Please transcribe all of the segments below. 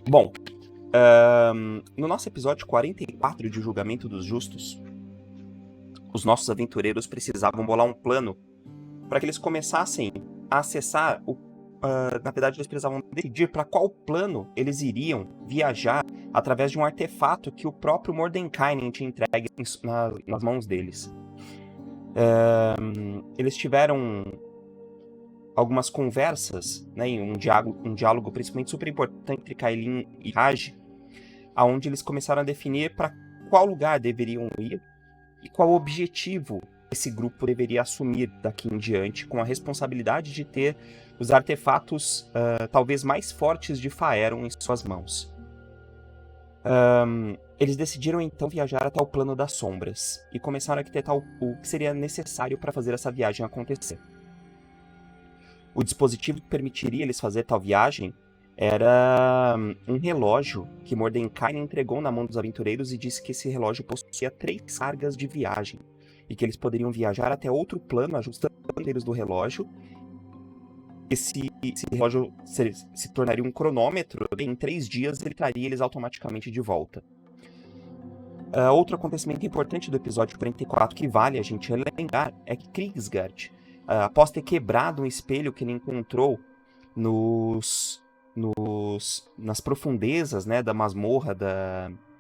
Bom, no nosso episódio 44 de Julgamento dos Justos, os nossos aventureiros precisavam bolar um plano para que eles começassem a acessar na verdade, eles precisavam decidir para qual plano eles iriam viajar através de um artefato que o próprio Mordenkainen tinha entregue nas mãos deles. Eles tiveram algumas conversas, né, um diálogo principalmente super importante entre Kaelin e Raj, onde eles começaram a definir para qual lugar deveriam ir e qual objetivo esse grupo deveria assumir daqui em diante, com a responsabilidade de ter os artefatos talvez mais fortes de Faerun em suas mãos. Eles decidiram então viajar até o Plano das Sombras e começaram a arquitetar o que seria necessário para fazer essa viagem acontecer. O dispositivo que permitiria eles fazer tal viagem era um relógio que Mordenkainen entregou na mão dos aventureiros e disse que esse relógio possuía 3 cargas de viagem e que eles poderiam viajar até outro plano ajustando os ponteiros do relógio. Esse relógio se tornaria um cronômetro e em 3 dias ele traria eles automaticamente de volta. Outro acontecimento importante do episódio 44 que vale a gente lembrar é que Krigsgard, após ter quebrado um espelho que ele encontrou nas profundezas, né, da masmorra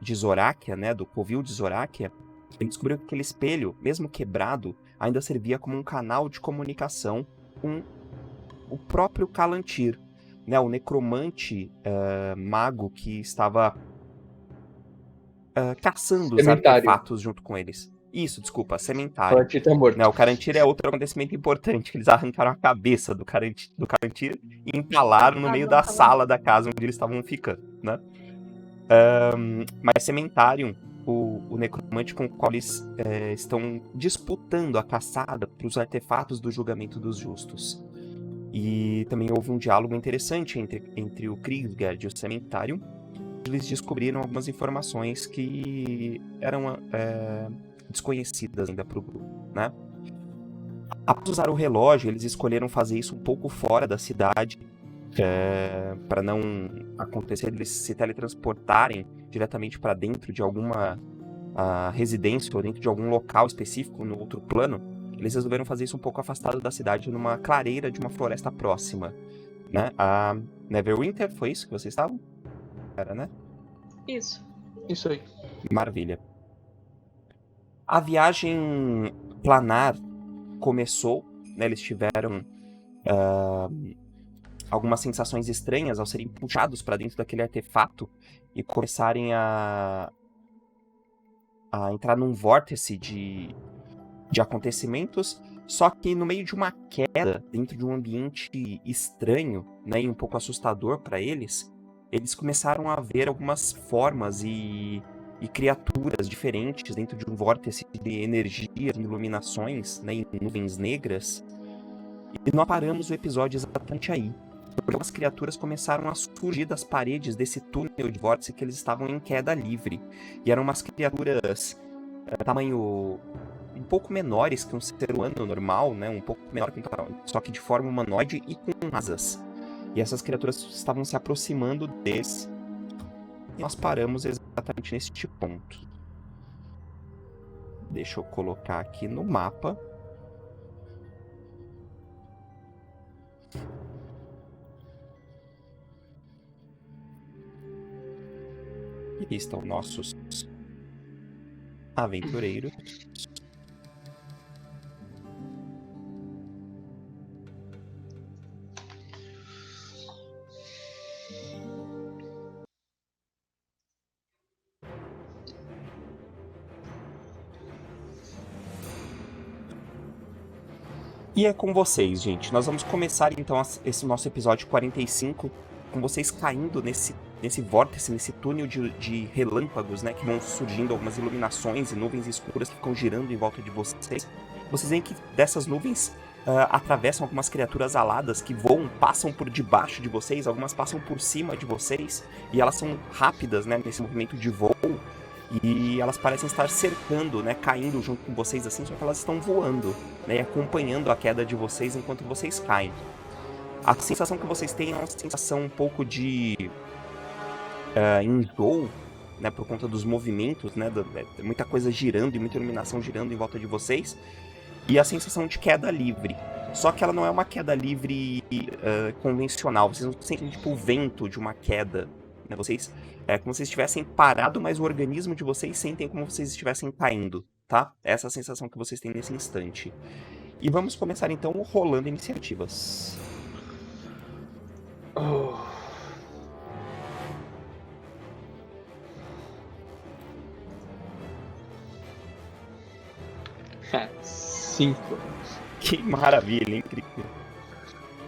de Zorakia, né, do covil de Zorakia, ele descobriu que aquele espelho, mesmo quebrado, ainda servia como um canal de comunicação com o próprio Kalantyr, né, o necromante mago que estava caçando os artefatos junto com eles. Isso, desculpa, sementário. Kalantyr tá morto. Né, o Kalantyr é outro acontecimento importante, que eles arrancaram a cabeça do Kalantyr e empalaram no meio da sala da casa onde eles estavam ficando, né? Mas Sementarium, o necromante com o qual eles estão disputando a caçada para os artefatos do julgamento dos justos. E também houve um diálogo interessante entre o Krigsgard e o Sementarium. Eles descobriram algumas informações que eram desconhecidas ainda para o grupo, né? Após usar o relógio, eles escolheram fazer isso um pouco fora da cidade, para não acontecer eles se teletransportarem diretamente para dentro de alguma residência ou dentro de algum local específico no outro plano. Eles resolveram fazer isso um pouco afastado da cidade, numa clareira de uma floresta próxima, né? A Neverwinter, foi isso que vocês estavam? Era, né? Isso aí. Maravilha. A viagem planar começou, né? Eles tiveram algumas sensações estranhas ao serem puxados para dentro daquele artefato e começarem a entrar num vórtice de acontecimentos, só que no meio de uma queda, dentro de um ambiente estranho, né, e um pouco assustador para eles começaram a ver algumas formas e criaturas diferentes dentro de um vórtice de energia, de iluminações, né, e nuvens negras. E nós paramos o episódio exatamente aí. Porque as criaturas começaram a surgir das paredes desse túnel de vórtice que eles estavam em queda livre. E eram umas criaturas tamanho um pouco menores que um ser humano normal, né? Um pouco menor, só que de forma humanoide e com asas. E essas criaturas estavam se aproximando deles. E nós paramos exatamente neste ponto. Deixa eu colocar aqui no mapa. E aqui estão nossos aventureiros. E é com vocês, gente. Nós vamos começar então esse nosso episódio 45 com vocês caindo nesse vórtice, nesse túnel de relâmpagos, né? Que vão surgindo algumas iluminações e nuvens escuras que ficam girando em volta de vocês. Vocês veem que dessas nuvens atravessam algumas criaturas aladas que voam, passam por debaixo de vocês, algumas passam por cima de vocês, e elas são rápidas, né? Nesse movimento de voo. E elas parecem estar cercando, né, caindo junto com vocês assim, só que elas estão voando, né, e acompanhando a queda de vocês enquanto vocês caem. A sensação que vocês têm é uma sensação um pouco de enjoo, né, por conta dos movimentos, né, muita coisa girando e muita iluminação girando em volta de vocês, e a sensação de queda livre. Só que ela não é uma queda livre convencional, vocês não sentem tipo o vento de uma queda, né, vocês é como se estivessem parado, mas o organismo de vocês sentem como se vocês estivessem caindo, tá? Essa é a sensação que vocês têm nesse instante. E vamos começar então rolando iniciativas. Oh. Cinco. Que maravilha, incrível.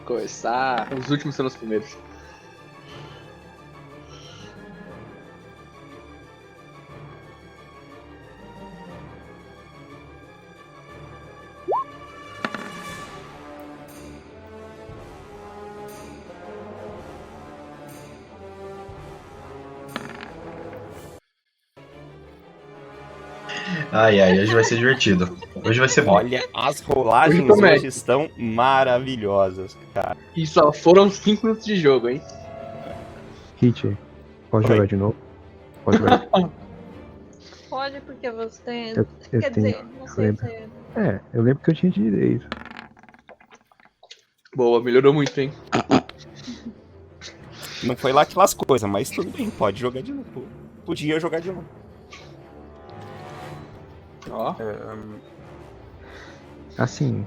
Começar. Os últimos são os primeiros. Ai, hoje vai ser divertido. Hoje vai ser bom. Olha, as rolagens hoje estão maravilhosas, cara. E só foram 5 minutos de jogo, hein? Hit, pode jogar de novo? Pode jogar. Pode, porque você tem. Eu Quer tenho, dizer, não sei lembro. se. Eu lembro que eu tinha direito. Boa, melhorou muito, hein? Não foi lá aquelas coisas, mas tudo bem, pode jogar de novo. Podia jogar de novo. Ó. Assim.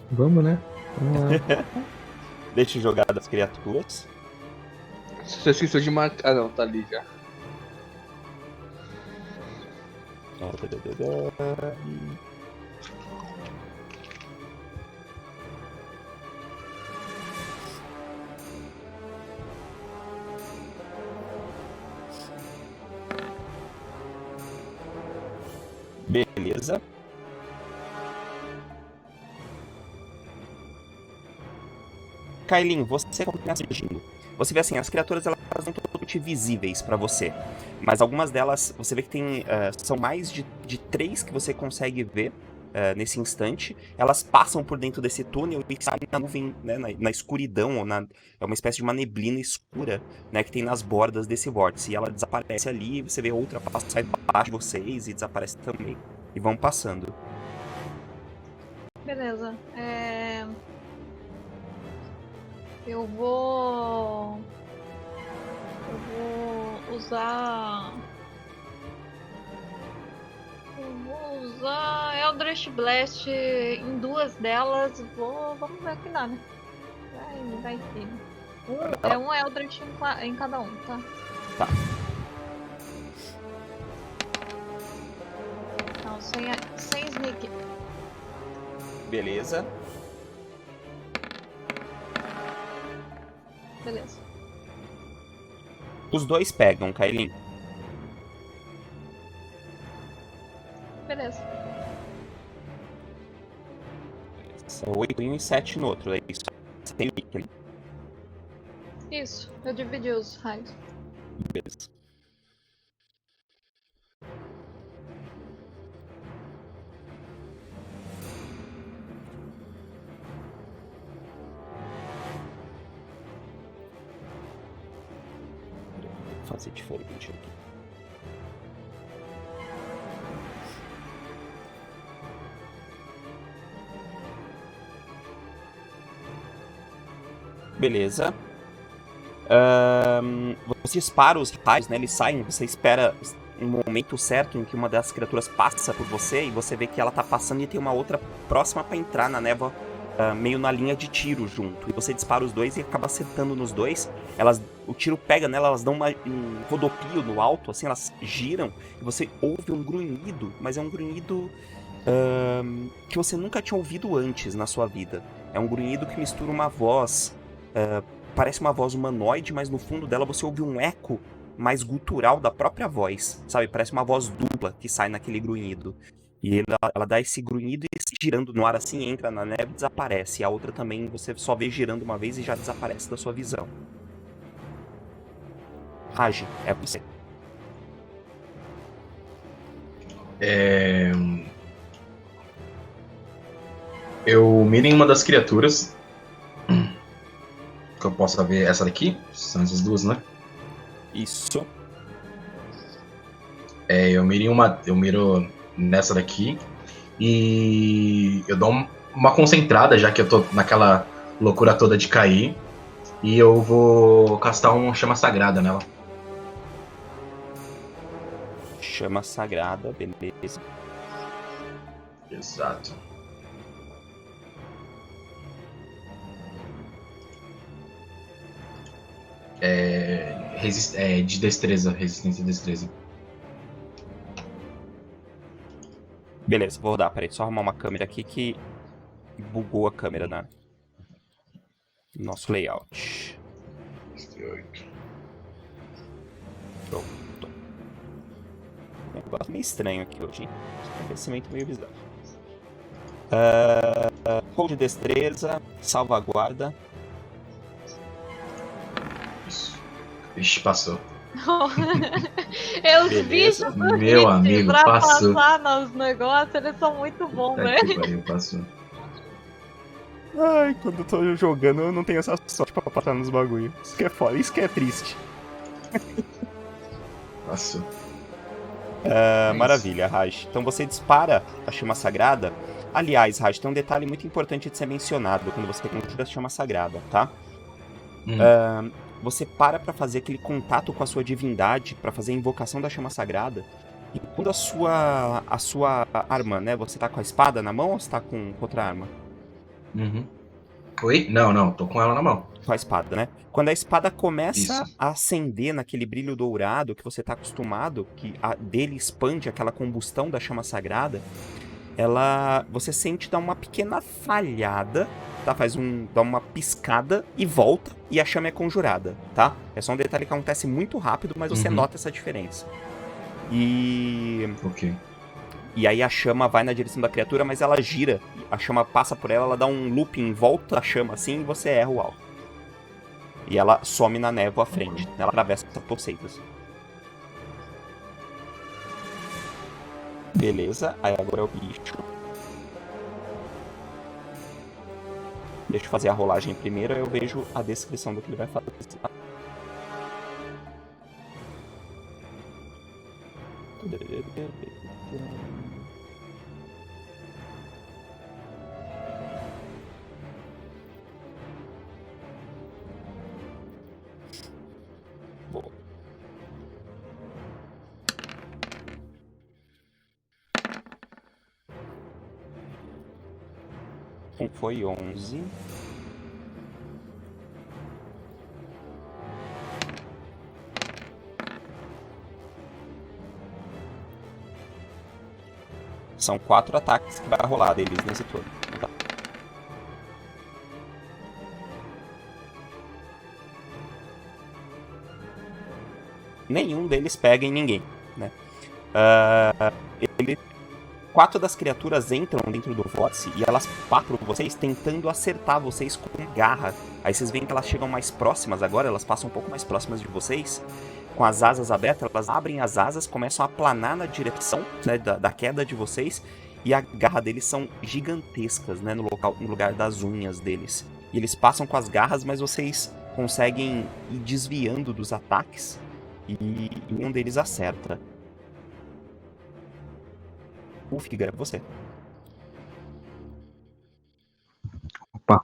Vamos, né? Vamos lá. Deixa eu jogar das criaturas. Você esqueceu de marcar. Ah, não, tá ali já. Beleza. Kailin, você começa agindo. Você vê assim, as criaturas elas são totalmente visíveis pra você. Mas algumas delas, você vê que tem. São mais de 3 que você consegue ver nesse instante. Elas passam por dentro desse túnel e saem na nuvem, né, na escuridão, ou é uma espécie de uma neblina escura, né, que tem nas bordas desse vórtice. E ela desaparece ali, e você vê outra passar embaixo de vocês e desaparece também. E vão passando. Beleza. Eu vou usar. Eldritch Blast em 2 delas. Vamos ver o que dá, né? Vai que. É um Eldritch em cada um, tá? Tá. Não, sem sneak. Beleza. Beleza. Os 2 pegam, Kailin. Beleza. 8 em um e 7 no outro, é isso. Você tem líquido. Isso, eu dividi os raios. Beleza. Vou fazer diferente aqui. Beleza. Você dispara os raios, né? Eles saem, você espera um momento certo em que uma das criaturas passa por você e você vê que ela tá passando e tem uma outra próxima pra entrar na névoa, meio na linha de tiro junto. E você dispara os dois e acaba acertando nos dois. O tiro pega nela, elas dão um rodopio no alto, assim, elas giram e você ouve um grunhido, mas é um grunhido que você nunca tinha ouvido antes na sua vida. É um grunhido que mistura uma voz, parece uma voz humanoide, mas no fundo dela você ouve um eco mais gutural da própria voz, sabe? Parece uma voz dupla que sai naquele grunhido. E ela dá esse grunhido e girando no ar assim, entra na neve e desaparece. E a outra também você só vê girando uma vez e já desaparece da sua visão. Raj, é você. Eu miro em uma das criaturas que eu possa ver essa daqui. São essas duas, né? Isso. Eu miro nessa daqui e eu dou uma concentrada, já que eu tô naquela loucura toda de cair. E eu vou castar uma chama sagrada nela. Chama sagrada, beleza. Exato. De destreza, resistência e destreza. Beleza, vou rodar, peraí, só arrumar uma câmera aqui que bugou a câmera na nosso layout. Pronto. Um negócio meio estranho aqui hoje, hein? Um aquecimento meio bizarro. Roll de destreza, salvaguarda. Isso. Ixi, passou. Os Beleza. bichos do Meu Hit amigo, pra passou. passar nos negócios, eles são muito bons, Tá né? que pariu, passou. Ai, quando eu tô jogando eu não tenho essa sorte pra passar nos bagulho. Isso que é foda, isso que é triste. Passou. Maravilha, Raj. Então você dispara a chama sagrada. Aliás, Raj, tem um detalhe muito importante de ser mencionado quando você conjura a chama sagrada, tá? Você para pra fazer aquele contato com a sua divindade, pra fazer a invocação da chama sagrada. E quando a sua arma, né? Você tá com a espada na mão ou você tá com outra arma? Uhum. Oi? Não, tô com ela na mão. Com a espada, né? Quando a espada começa Isso. a acender naquele brilho dourado que você tá acostumado, que dele expande aquela combustão da chama sagrada, você sente dar uma pequena falhada, tá? Dá uma piscada e volta, e a chama é conjurada, tá? É só um detalhe que acontece muito rápido, mas você nota essa diferença. Ok. E aí a chama vai na direção da criatura, mas ela gira. A chama passa por ela dá um looping em volta da chama assim e você erra o alvo. E ela some na névoa à frente. Ela atravessa as poceitas. Beleza, aí agora é o bicho. Deixa eu fazer a rolagem primeiro, aí eu vejo a descrição do que ele vai fazer. Boa. Foi 11. São 4 ataques que vai rolar deles nesse turno. Tá? Nenhum deles pega em ninguém, né? 4 das criaturas entram dentro do vórtice e elas passam por vocês tentando acertar vocês com garra. Aí vocês veem que elas chegam mais próximas agora, elas passam um pouco mais próximas de vocês. Com as asas abertas, elas abrem as asas, começam a planar na direção, né, da queda de vocês. E a garra deles são gigantescas, né, no lugar das unhas deles. E eles passam com as garras, mas vocês conseguem ir desviando dos ataques. E nenhum deles acerta. Ulfgar, é você. Opa.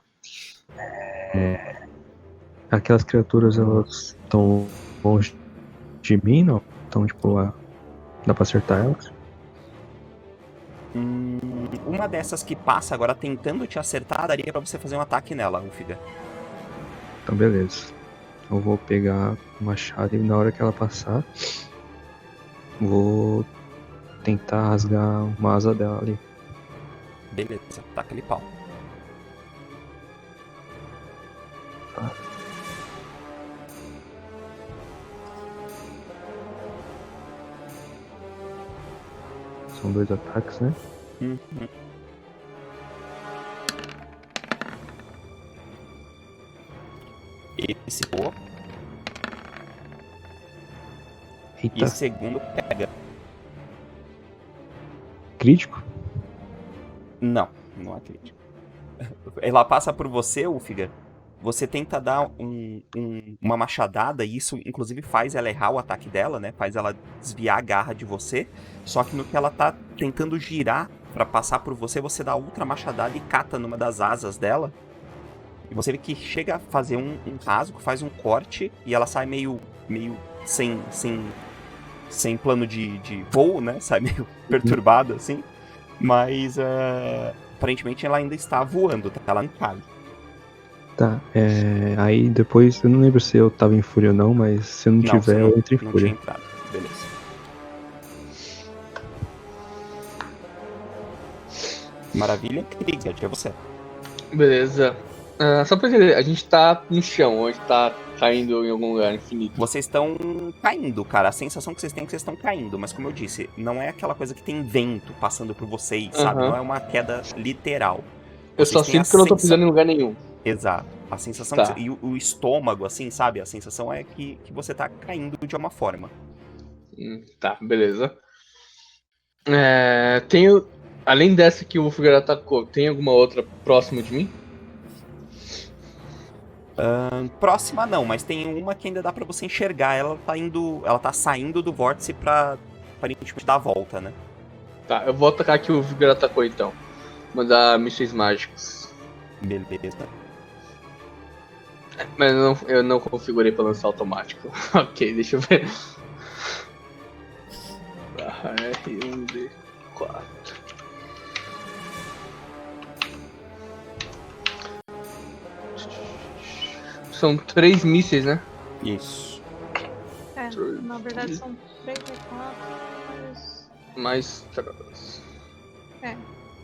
Aquelas criaturas, elas estão longe de mim, não? Então, tipo, dá pra acertar elas? Uma dessas que passa agora tentando te acertar, daria pra você fazer um ataque nela, Ulfgar. Então, beleza. Eu vou pegar o machado e na hora que ela passar, vou tentar rasgar uma asa dela ali. Beleza, taca ali pau. Tá. São 2 ataques, né? Uhum. Esse voa. E Eita, o segundo pega. crítico? Não, não é crítico. Ela passa por você, Ulfgar? Você tenta dar uma machadada, e isso inclusive faz ela errar o ataque dela, né? Faz ela desviar a garra de você. Só que no que ela tá tentando girar pra passar por você, você dá outra machadada e cata numa das asas dela. E você vê que chega a fazer um rasgo, faz um corte, e ela sai meio sem plano de voo, né? Sai meio perturbada, assim. Mas aparentemente ela ainda está voando, tá? Ela não cai. Tá, aí depois, eu não lembro se eu tava em fúria ou não, mas se eu não tiver, você eu entro em não fúria. tinha entrado. Beleza. Maravilha, Krieg, é você. Beleza. Só pra entender, a gente tá no chão, ou a gente tá caindo em algum lugar infinito. Vocês estão caindo, cara. A sensação que vocês têm é que vocês estão caindo. Mas como eu disse, não é aquela coisa que tem vento passando por vocês, sabe? Aham. Não é uma queda literal. Eu Vocês só têm a sinto que eu não tô sensa- pisando em lugar nenhum. Exato. A sensação Tá. e o estômago, assim, sabe? A sensação é que você tá caindo de uma forma. Tá, beleza. Tenho. Além dessa que o Wolfgar atacou, tem alguma outra próxima de mim? Próxima não, mas tem uma que ainda dá pra você enxergar. Ela tá saindo do vórtice pra aparentemente dar a volta, né? Tá, eu vou atacar que o Wolfgar atacou então. Mandar mísseis mágicos. Beleza. Mas eu não configurei pra lançar automático. Ok, deixa eu ver. R1D4. São 3 mísseis, né? Isso. Na verdade são 3 e 4, mas... Mais 3.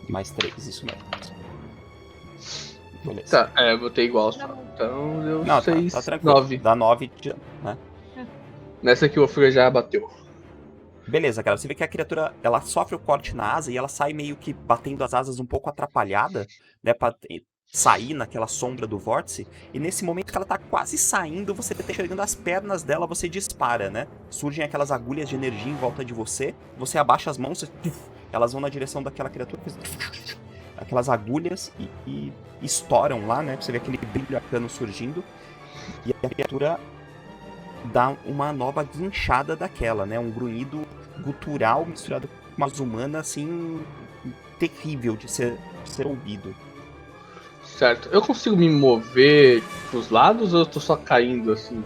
Mais 3, isso mesmo. Beleza. Tá, eu botei igual só. Então deu Não, 6, tá tranquilo. 9. Dá 9 de dano, né? Nessa aqui o Wolfgar já bateu. Beleza, cara. Você vê que a criatura, ela sofre o corte na asa e ela sai meio que batendo as asas um pouco atrapalhada, né? Pra sair naquela sombra do vórtice. E nesse momento que ela tá quase saindo, você tá enxergando as pernas dela, você dispara, né? Surgem aquelas agulhas de energia em volta de você. Você abaixa as mãos, elas vão na direção daquela criatura. Aquelas agulhas e estouram lá, né? Você vê aquele brilho arcano surgindo. E a criatura dá uma nova guinchada daquela, né? Um grunhido gutural misturado com umas humanas, assim, terrível de ser ouvido. Certo. Eu consigo me mover pros lados ou eu tô só caindo assim?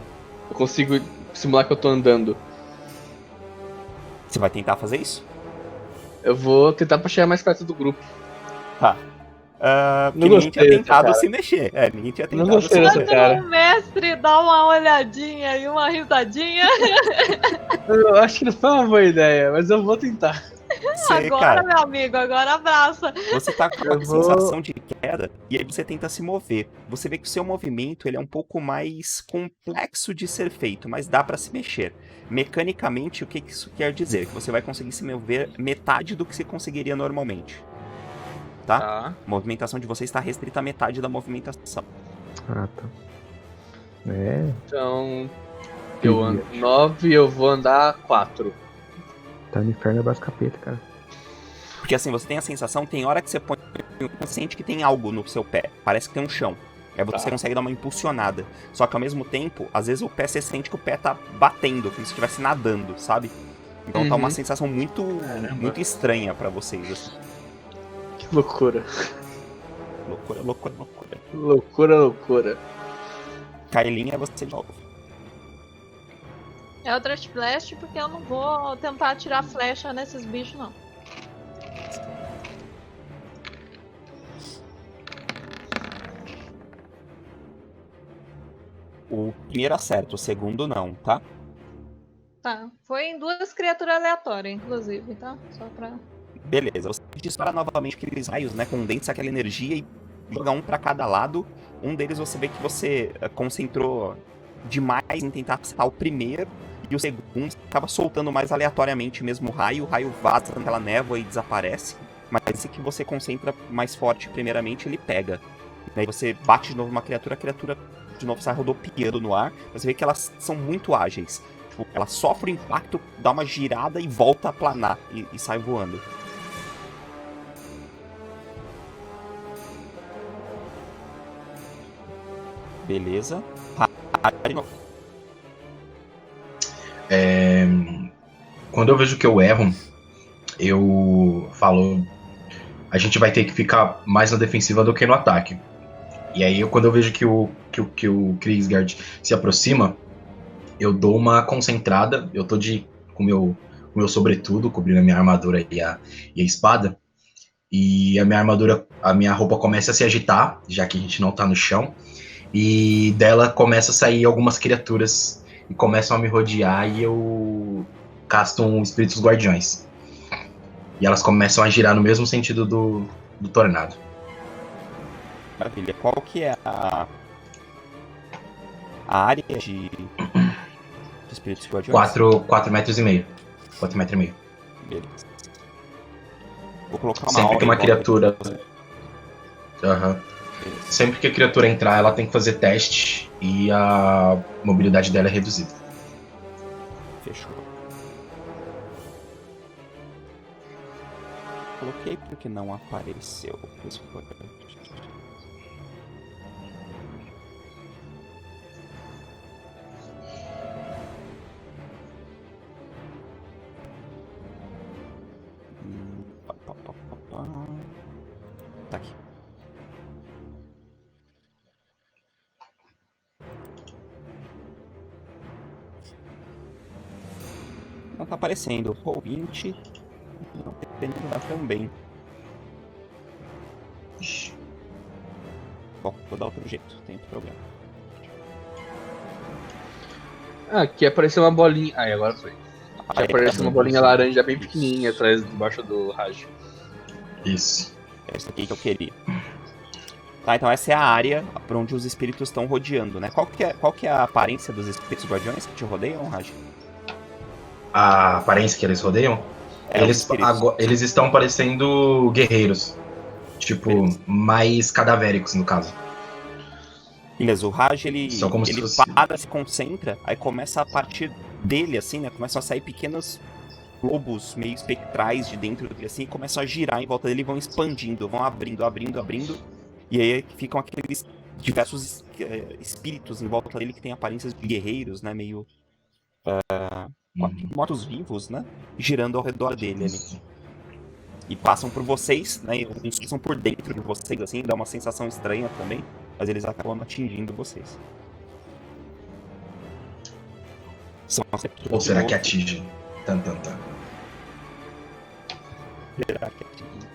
Eu consigo simular que eu tô andando. Você vai tentar fazer isso? Eu vou tentar pra chegar mais perto do grupo. Tá. Não Porque ninguém gostei tinha dessa, tentado cara. se mexer. Ninguém tinha Não tentado gostei se dessa, mexer. cara. Quando o mestre dá uma olhadinha e uma risadinha, Eu acho que não foi uma boa ideia, mas eu vou tentar. Você, agora, cara, meu amigo, agora abraça. você tá com Eu a vou- sensação de queda e aí você tenta se mover. Você vê que o seu movimento ele é um pouco mais complexo de ser feito, mas dá pra se mexer. Mecanicamente, o que isso quer dizer? Que você vai conseguir se mover metade do que você conseguiria normalmente. Tá? Tá. A movimentação de você está restrita à metade da movimentação. Ah, tá. Então. Eu ando 9 e eu vou andar 4. Tá no inferno é base capeta, cara. Porque assim, você tem a sensação, tem hora que você sente que tem algo no seu pé. Parece que tem um chão. Aí você Tá. consegue dar uma impulsionada. Só que ao mesmo tempo, às vezes o pé você sente que o pé tá batendo, como se estivesse nadando, sabe? Então tá uma Uhum. sensação muito estranha pra vocês. Assim. Que loucura. Loucura, loucura, loucura. Loucura. Kailinha é você de novo. É o Thrust Blast porque eu não vou tentar atirar flecha nesses bichos, não. O primeiro acerta, o segundo não, tá? Tá. Foi em 2 criaturas aleatórias, inclusive, tá? Só pra... Beleza, você dispara novamente aqueles raios, né? Condensa aquela energia e joga um pra cada lado. Um deles você vê que você concentrou demais em tentar acertar o primeiro. E o segundo acaba soltando mais aleatoriamente mesmo o raio vaza naquela névoa e desaparece. Mas esse que você concentra mais forte primeiramente, ele pega. Daí você bate de novo uma criatura, a criatura de novo sai rodopiando no ar. Você vê que elas são muito ágeis. Tipo, ela sofre o impacto, dá uma girada e volta a planar e sai voando. Beleza. Quando eu vejo que eu erro, eu falo, a gente vai ter que ficar mais na defensiva do que no ataque. E aí, quando eu vejo que o Krigsgard se aproxima, eu dou uma concentrada, eu tô com meu sobretudo, cobrindo a minha armadura e a espada, e a minha roupa começa a se agitar, já que a gente não tá no chão, e dela começa a sair algumas criaturas e começam a me rodear, e eu casto um Espíritos Guardiões. E elas começam a girar no mesmo sentido do tornado. Maravilha. Qual que é a área de Espíritos Guardiões? 4 metros e meio. 4 metros e meio. Beleza. Vou colocar uma Sempre que uma aura em criatura... volta de você. Aham. Beleza. Sempre que a criatura entrar, ela tem que fazer teste e a mobilidade dela é reduzida. Fechou. Coloquei porque não apareceu. Tá aqui. Não tá aparecendo. Roll 20. Não tem que dar também. Bom, vou dar outro jeito, não tem problema. Aqui apareceu uma bolinha. Aí, agora foi. Aqui Aí, apareceu tá uma bom. bolinha laranja bem pequenininha atrás, debaixo do Raj. Isso. É isso aqui que eu queria. Tá, então essa é a área por onde os espíritos estão rodeando, né? Qual que é a aparência dos espíritos guardiões que te rodeiam, Raj? A aparência que eles rodeiam, Os espíritos. eles estão parecendo guerreiros. Tipo, Beleza. mais cadavéricos, no caso. Beleza, o Raj, ele São como se fosse- para, se concentra, aí começa a partir dele, assim, né? Começam a sair pequenos globos meio espectrais de dentro dele, assim, e começam a girar em volta dele e vão expandindo, vão abrindo. E aí ficam aqueles diversos espíritos em volta dele que têm aparências de guerreiros, né? Meio mortos-vivos, né? Girando ao redor dele ali. E passam por vocês, né? Alguns passam por dentro de vocês, assim, dá uma sensação estranha também, mas eles acabam atingindo vocês. São as criaturas Ou de será novo. que atinge? Tan. Será que atinge?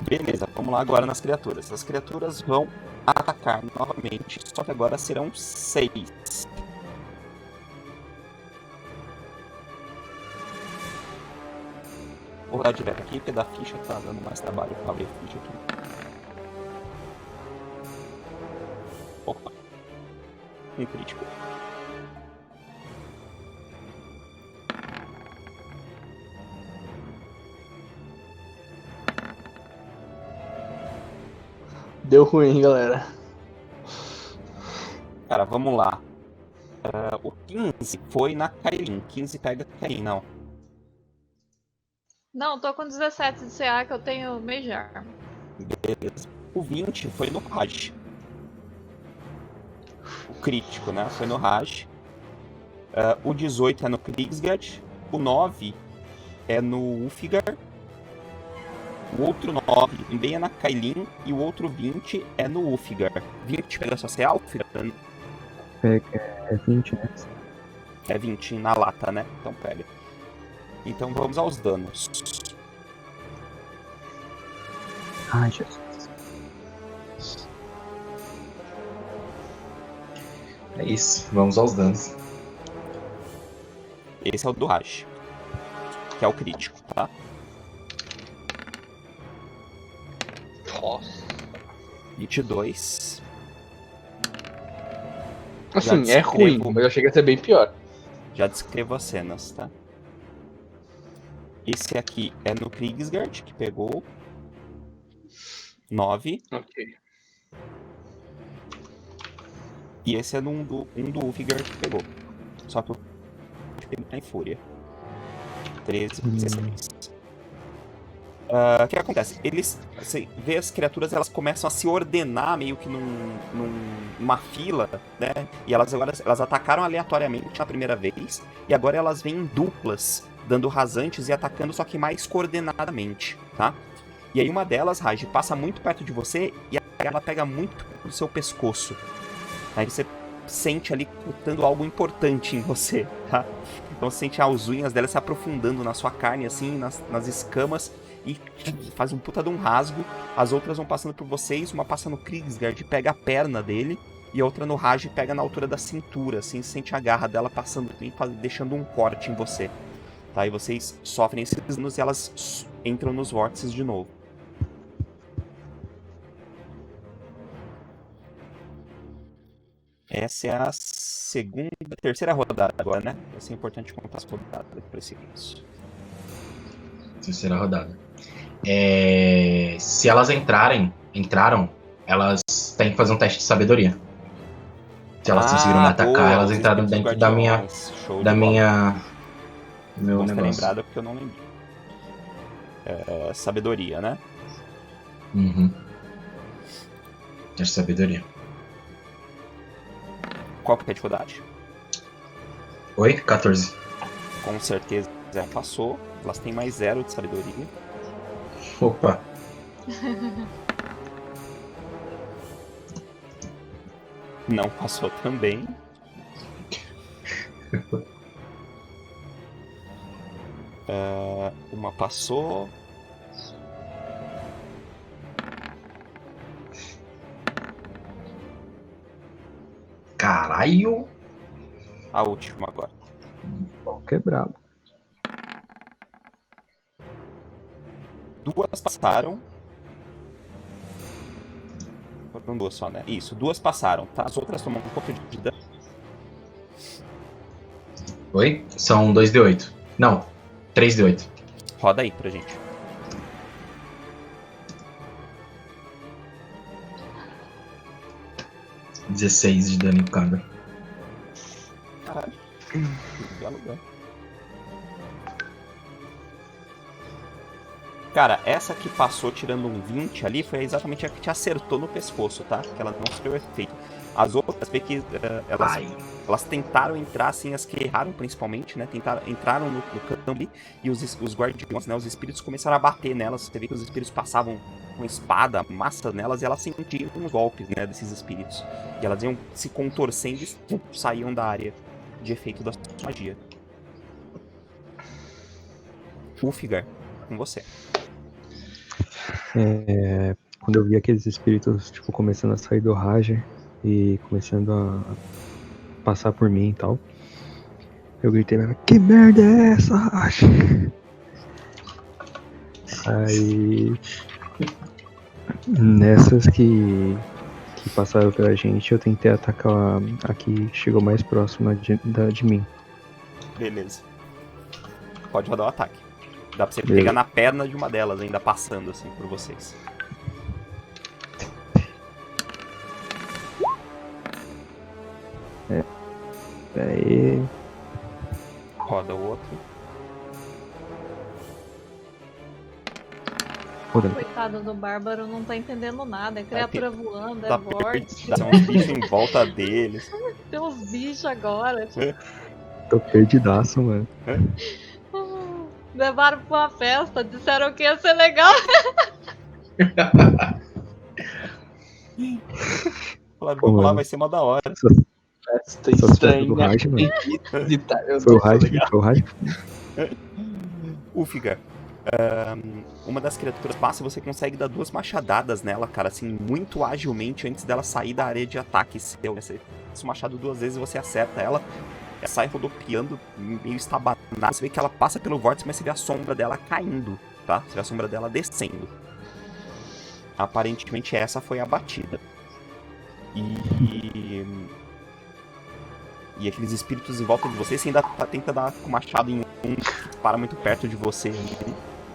Beleza, vamos lá agora nas criaturas. As criaturas vão atacar novamente, só que agora serão 6. Vou dar direto aqui, porque da ficha tá dando mais trabalho pra abrir a ficha aqui. Opa. Um crítico. Deu ruim, galera. Cara, vamos lá. O 15 foi na Kailin. 15 pega a Kailin, não. Não, tô com 17 de CA que eu tenho Mejar. Beleza. O 20 foi no Raj. O crítico, né? Foi no Raj. O 18 é no Krigsgard. O 9 é no Ulfgar. O outro 9 também é na Kailin. E o outro 20 é no Ulfgar. 20 pega só ser Ulfgar? É 20, né? É 20 na lata, né? Então pega. Então vamos aos danos. Ai, Jesus. É isso, vamos aos danos. Esse é o do Raj. Que é o crítico, tá? Nossa. 22. Assim, Já é ruim, descrevo. mas eu achei que ia ser bem pior. Já descrevo as cenas, tá? Esse aqui é no Krigsgard, que pegou 9. Ok. E esse é um do Ulfgar que pegou. Só que ele tá em fúria. 13, 16. O que acontece? Você vê as criaturas, elas começam a se ordenar meio que numa fila, né? E elas atacaram aleatoriamente na primeira vez, e agora elas vêm em duplas, dando rasantes e atacando, só que mais coordenadamente, tá? E aí uma delas, Raj, passa muito perto de você e ela pega muito no seu pescoço. Aí você sente ali cortando algo importante em você, tá? Então você sente as unhas dela se aprofundando na sua carne, assim, nas escamas, e faz um puta de um rasgo. As outras vão passando por vocês, uma passa no Krigsgard, pega a perna dele, e a outra no Raj pega na altura da cintura, assim, você sente a garra dela passando, deixando um corte em você. Tá? E vocês sofrem esses danos e elas entram nos vórtices de novo. Essa é a terceira rodada agora, né? Vai ser importante contar as rodadas para esse isso. Terceira rodada. Se elas entraram, elas têm que fazer um teste de sabedoria. Se elas conseguiram me atacar, boa, elas entraram dentro da minha. Meu Não negócio. lembrado porque eu não lembro. Sabedoria, né? Uhum. Teste de sabedoria. Qual que é a dificuldade? Oi? 14. Com certeza passou. Elas têm mais 0 de sabedoria. Opa. Não passou também. Uma passou. Caralho. A última agora. Pau quebrado. 2 passaram. Foram 2 só, né? Isso, 2 passaram, tá? As outras tomam um pouco de dano. Oi? São 2d8. Não, 3d8. Roda aí pra gente. $16 de dano em cada. Caralho. Belo dano. Cara, essa que passou tirando um 20 ali foi exatamente a que te acertou no pescoço, tá? Que ela não sofreu efeito. As outras, vê que elas tentaram entrar, assim, as que erraram principalmente, né? Entraram no campo ali, e os guardiões, né? Os espíritos começaram a bater nelas. Você vê que os espíritos passavam com espada, massa nelas, e elas sentiam os golpes, né? Desses espíritos. E elas iam se contorcendo e saíam da área de efeito da sua magia. Ulfgar, com você. Quando eu vi aqueles espíritos, tipo, começando a sair do Raja e começando a passar por mim e tal, eu gritei, que merda é essa, Raja? Aí, nessas que passaram pela gente, eu tentei atacar a que chegou mais próxima de mim. Beleza. Pode rodar o ataque. Dá pra você pegar na perna de uma delas, ainda passando assim por vocês. Aí. Roda o outro. Coitado do Bárbaro, não tá entendendo nada. É criatura voando, é Tá vórtice. perdido, tem uns bichos em volta deles. Tem uns bichos agora. Tô perdidaço, mano. Levaram pra uma festa, disseram que ia ser legal. Falaram, vamos lá, vai ser uma da hora. Festa Só se estranha. do Raja, mano. Eu Foi o tô Raja, legal. foi o Raja. Ulfgar, uma das criaturas passa e você consegue dar 2 machadadas nela, cara, assim, muito agilmente antes dela sair da área de ataque seu. Você passa o machado 2 vezes e você acerta ela. Ela sai rodopiando, meio estabanada. Você vê que ela passa pelo vórtice, mas você vê a sombra dela caindo, tá? Você vê a sombra dela descendo. Aparentemente essa foi a batida. E aqueles espíritos em volta de você, você ainda tenta dar com o machado em um que para muito perto de você.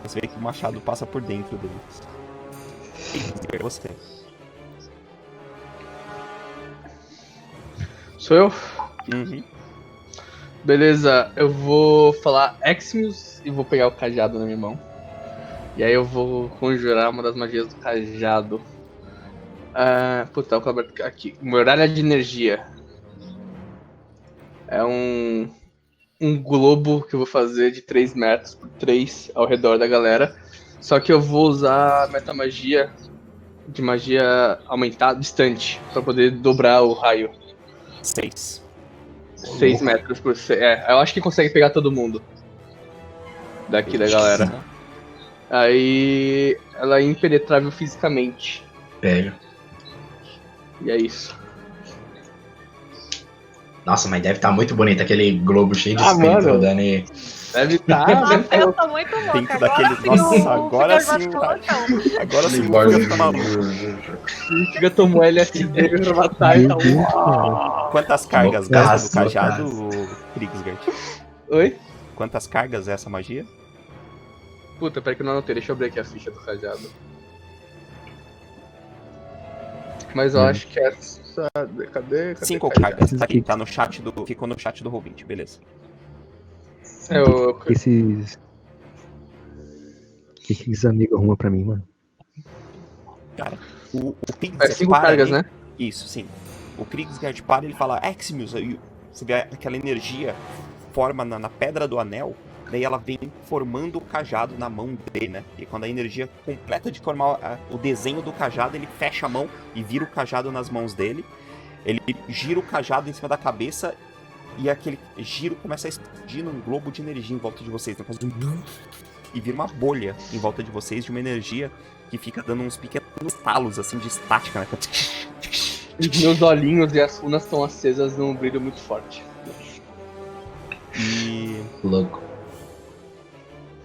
Você vê que o machado passa por dentro deles. E você. Sou eu? Uhum. Beleza, eu vou falar Eximus e vou pegar o cajado na minha mão. E aí eu vou conjurar uma das magias do cajado. Puta, eu acabo aqui. Muralha de energia. É um globo que eu vou fazer de 3 metros por 3 ao redor da galera. Só que eu vou usar metamagia de magia aumentada distante pra poder dobrar o raio. 6. 6 metros por 6. Eu acho que consegue pegar todo mundo daqui da galera. Aí ela é impenetrável fisicamente. Pega. E é isso. Nossa, mas deve estar muito bonito aquele globo cheio de espírito mano. rodando aí. Deve estar. Nossa, eu tô muito louca. Dentro Agora daquele- sim Nossa, o agora Figas sim vai o- ficar loucão. Agora sim o Figa tá maluco. O Figa tomou LSD pra matar e Meu tá. Deus, cara. Quantas cargas Loucaço, gasta do cajado, loucaço. Kriegsgard? Oi? Quantas cargas é essa magia? Puta, peraí que eu não anotei. Deixa eu abrir aqui a ficha do cajado. Mas eu acho que essa. Cadê? 5 cajado? cargas. Tá aqui, tá no chat do. Ficou no chat do Roll20, beleza. Eu, Esses. O que esses amigos arrumam pra mim, mano? Cara, o é Kriegsgard 5 para cargas, ali- né? Isso, sim. O Kriegsgard para e ele fala Eximus, aí você vê aquela energia forma na pedra do anel, daí ela vem formando o cajado na mão dele, né? E quando a energia completa de formar o desenho do cajado, ele fecha a mão e vira o cajado nas mãos dele. Ele gira o cajado em cima da cabeça e aquele giro começa a explodir num globo de energia em volta de vocês. Né? Faz e vira uma bolha em volta de vocês de uma energia que fica dando uns pequenos estalos assim de estática, né? Os meus olhinhos e as runas estão acesas num brilho muito forte. E Louco.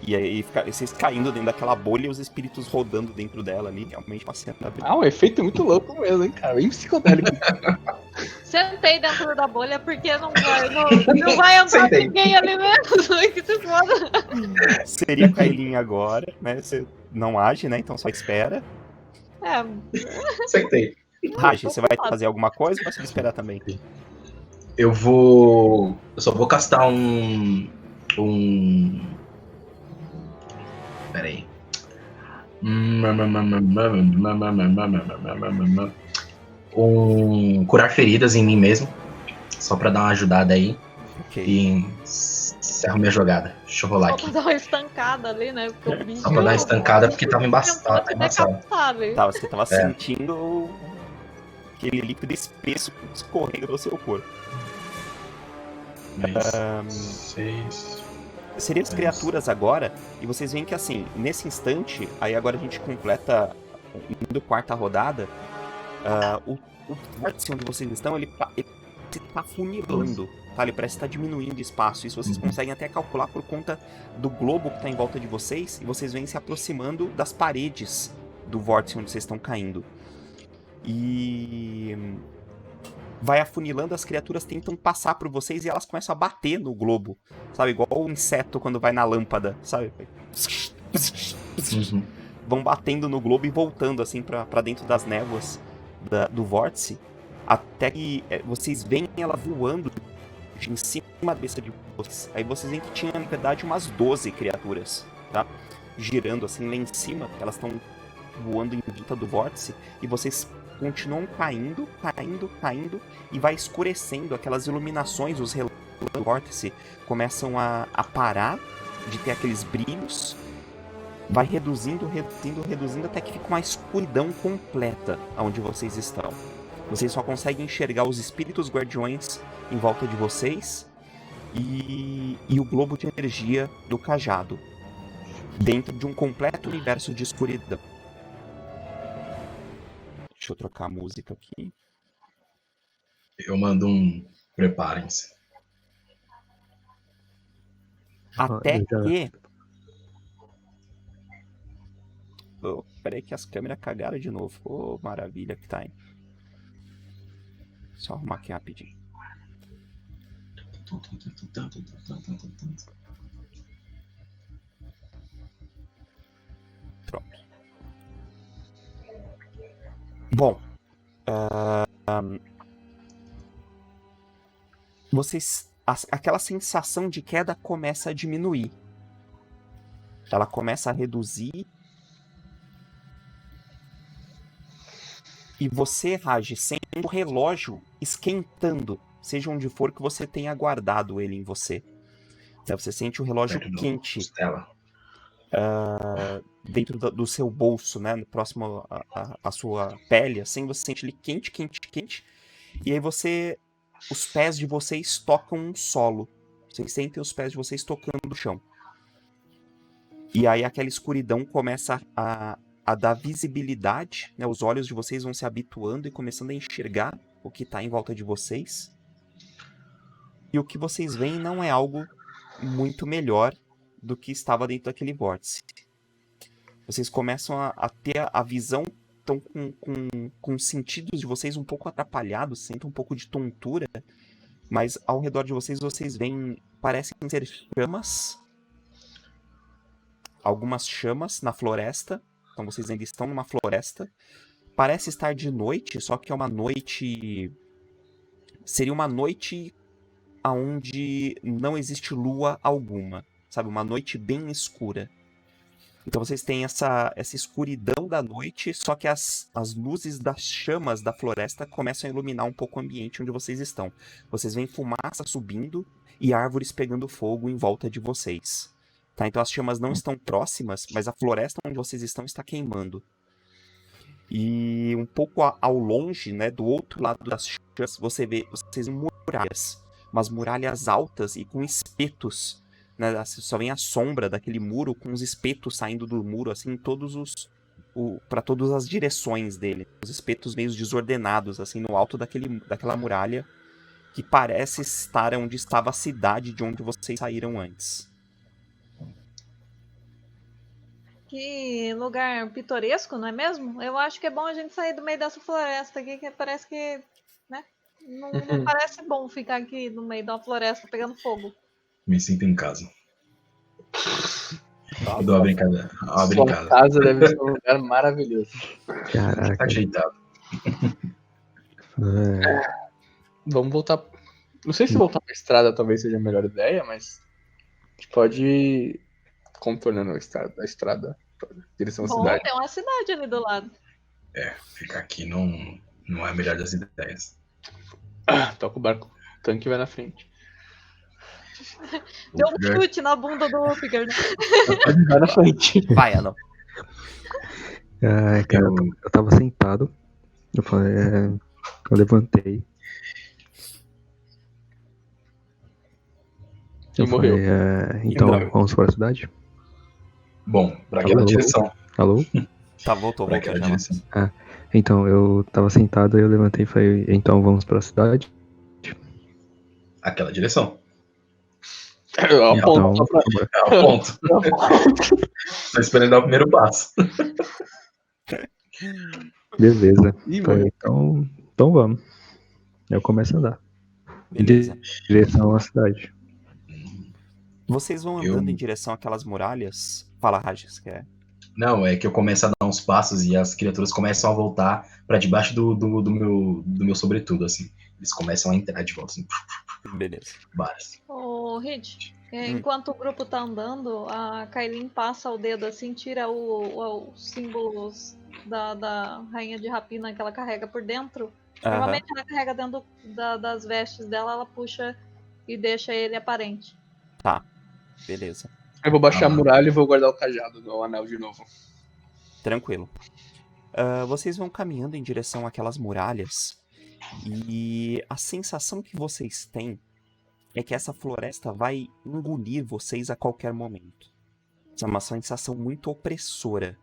aí fica vocês caindo dentro daquela bolha e os espíritos rodando dentro dela ali. Realmente uma cena bem... Um efeito muito louco mesmo, hein, cara? Bem psicodélico. Sentei dentro da bolha porque não vai entrar Sentei. ninguém ali mesmo. Que se foda. Seria com a Eileen agora, né? Você não age, né? Então só espera. Acertei. Raj, você vai fazer alguma coisa ou vai só esperar também? Eu só vou castar um. Pera aí. Curar feridas em mim mesmo. Só pra dar uma ajudada aí. Ok. E encerro minha jogada. Deixa eu rolar Só pra aqui. dar uma estancada ali, né? Porque o bicho. Só pra dar uma estancada porque tava embaçado. Tentou te decapitar ali. Tá, você tava sentindo aquele líquido espesso escorrendo do seu corpo. Seis. Seriam as criaturas agora, e vocês veem que assim, nesse instante, aí agora a gente completa indo quarta rodada, o vórtice onde vocês estão, ele tá funilando, tá? Ele parece estar diminuindo de espaço, isso vocês conseguem até calcular por conta do globo que tá em volta de vocês, e vocês vêm se aproximando das paredes do vórtice onde vocês estão caindo. E vai afunilando, as criaturas tentam passar por vocês e elas começam a bater no globo, sabe? Igual o inseto quando vai na lâmpada, sabe? Vão batendo no globo e voltando assim pra dentro das névoas do vórtice, até que vocês veem ela voando em cima da cabeça de vocês. Aí vocês veem que tinha, na verdade, umas 12 criaturas, tá? Girando assim lá em cima, elas estão voando em volta do vórtice, e vocês continuam caindo, e vai escurecendo, aquelas iluminações, os relógios do vórtice começam a parar de ter aqueles brilhos, vai reduzindo, até que fica uma escuridão completa onde vocês estão. Vocês só conseguem enxergar os espíritos guardiões em volta de vocês e o globo de energia do cajado, dentro de um completo universo de escuridão. Deixa eu trocar a música aqui. Eu mando um. Preparem-se. Até eu já- que... Oh, peraí que as câmeras cagaram de novo. Oh, maravilha que tá aí. Só arrumar aqui rapidinho. Pronto. Bom, vocês, aquela sensação de queda começa a diminuir. Ela começa a reduzir E você, Raj, sente o relógio esquentando, seja onde for que você tenha guardado ele em você. Então, você sente o relógio Perto do quente costela. dentro do seu bolso, né? Próximo à sua pele, assim, você sente ele quente, quente, quente. E aí os pés de vocês tocam um solo. Vocês sentem os pés de vocês tocando no chão. E aí aquela escuridão começa a dar visibilidade, né? Os olhos de vocês vão se habituando e começando a enxergar o que está em volta de vocês. E o que vocês veem não é algo muito melhor do que estava dentro daquele vórtice. Vocês começam a ter a visão, estão com os sentidos de vocês um pouco atrapalhados, sentem um pouco de tontura, mas ao redor de vocês veem, parecem ser chamas, algumas chamas na floresta, então vocês ainda estão numa floresta, parece estar de noite, só que é uma noite, seria uma noite onde não existe lua alguma, sabe, uma noite bem escura. Então vocês têm essa escuridão da noite, só que as luzes das chamas da floresta começam a iluminar um pouco o ambiente onde vocês estão. Vocês veem fumaça subindo e árvores pegando fogo em volta de vocês. Tá? Então as chamas não estão próximas, mas a floresta onde vocês estão está queimando. E um pouco ao longe, né, do outro lado das chamas, vocês veem muralhas. Umas muralhas altas e com espetos. Né, só vem a sombra daquele muro com os espetos saindo do muro, assim, para todas as direções dele. Os espetos meio desordenados, assim, no alto daquela muralha, que parece estar onde estava a cidade de onde vocês saíram antes. Que lugar pitoresco, não é mesmo? Eu acho que é bom a gente sair do meio dessa floresta aqui, que parece que, né? Não parece bom ficar aqui no meio da floresta pegando fogo. Me sinto em casa. Eu dou uma brincada. Sua casa deve ser um lugar maravilhoso. Caraca. Ajeitado. Vamos voltar. Não sei se voltar pra estrada talvez seja a melhor ideia, mas a gente pode ir contornando a estrada em direção à Bom, cidade. tem uma cidade ali do lado. Ficar aqui não é a melhor das ideias. Toca o barco, o tanque vai na frente. Deu um chute na bunda do Upker, né? Vai na frente. Vai, Anão. Ai, cara, eu tava sentado. Eu falei, eu levantei. E morreu. Falei, então, vamos para a cidade? Bom, pra aquela direção. Alô? Tá, voltou. Pra aquela direção. Então, eu tava sentado, aí eu levantei e falei, então vamos para a cidade? Aquela direção. Eu aponto. Aponto. Tô esperando dar o primeiro passo. Beleza. Ih, Falei, então vamos. Eu começo a andar. Beleza. Em direção à cidade. Vocês vão andando em direção àquelas muralhas? Fala, Rajas, que é... Não, é que eu começo a dar uns passos e as criaturas começam a voltar pra debaixo do meu sobretudo, assim. Eles começam a entrar de volta, assim. Beleza. Vários. Ô, Hit, enquanto o grupo tá andando, a Kailin passa o dedo assim, tira os símbolos da rainha de rapina que ela carrega por dentro. Normalmente ela carrega dentro das vestes dela, ela puxa e deixa ele aparente. Tá, beleza. Eu vou baixar a muralha e vou guardar o cajado do anel de novo. Tranquilo. Vocês vão caminhando em direção àquelas muralhas e a sensação que vocês têm é que essa floresta vai engolir vocês a qualquer momento. Essa é uma sensação muito opressora